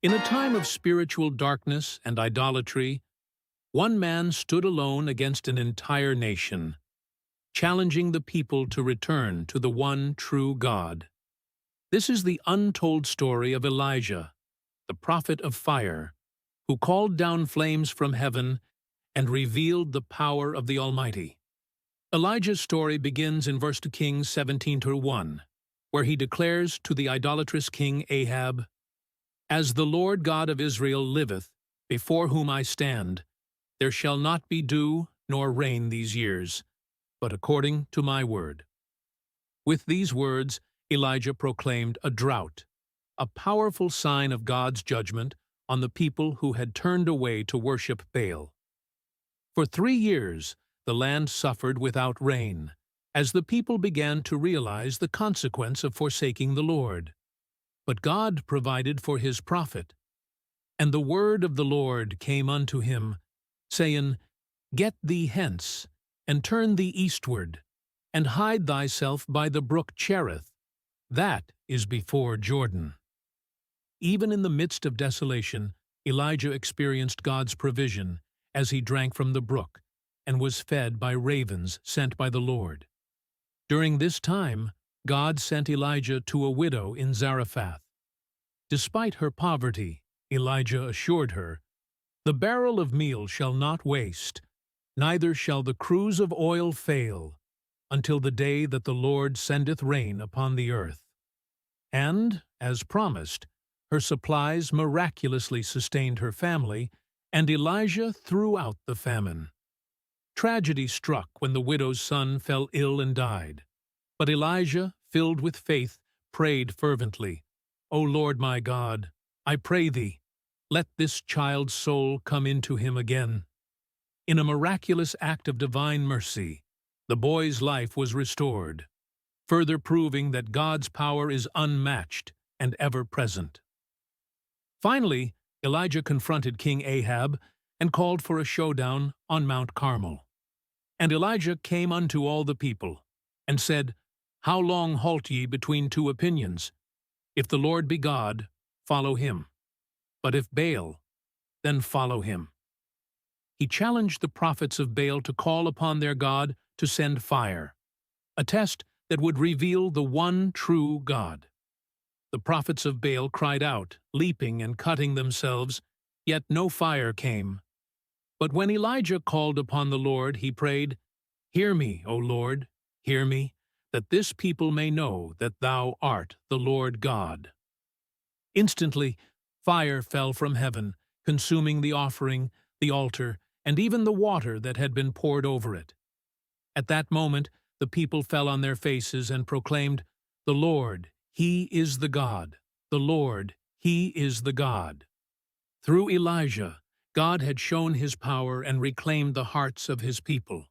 In a time of spiritual darkness and idolatry, one man stood alone against an entire nation, challenging the people to return to the one true God. This is the untold story of Elijah, the prophet of fire, who called down flames from heaven and revealed the power of the Almighty. Elijah's story begins in 1 Kings 17:1, where he declares to the idolatrous king Ahab, "As the Lord God of Israel liveth, before whom I stand, there shall not be dew nor rain these years, but according to my word." With these words, Elijah proclaimed a drought, a powerful sign of God's judgment on the people who had turned away to worship Baal. For 3 years, the land suffered without rain, as the people began to realize the consequence of forsaking the Lord. But God provided for his prophet, and the word of the Lord came unto him, saying, "Get thee hence, and turn thee eastward, and hide thyself by the brook Cherith, that is before Jordan." Even in the midst of desolation, Elijah experienced God's provision as he drank from the brook and was fed by ravens sent by the Lord. During this time, God sent Elijah to a widow in Zarephath. Despite her poverty, Elijah assured her, "The barrel of meal shall not waste, neither shall the cruse of oil fail, until the day that the Lord sendeth rain upon the earth." And, as promised, her supplies miraculously sustained her family, and Elijah threw out the famine. Tragedy struck when the widow's son fell ill and died. But Elijah, filled with faith, prayed fervently, "O Lord my God, I pray thee, let this child's soul come into him again." In a miraculous act of divine mercy, the boy's life was restored, further proving that God's power is unmatched and ever-present. Finally, Elijah confronted King Ahab and called for a showdown on Mount Carmel. And Elijah came unto all the people, and said, "How long halt ye between two opinions? If the Lord be God, follow him. But if Baal, then follow him." He challenged the prophets of Baal to call upon their God to send fire, a test that would reveal the one true God. The prophets of Baal cried out, leaping and cutting themselves, yet no fire came. But when Elijah called upon the Lord, he prayed, "Hear me, O Lord, hear me, that this people may know that thou art the Lord God." Instantly, fire fell from heaven, consuming the offering, the altar, and even the water that had been poured over it. At that moment, the people fell on their faces and proclaimed, "The Lord, He is the God. The Lord, He is the God." Through Elijah, God had shown His power and reclaimed the hearts of His people.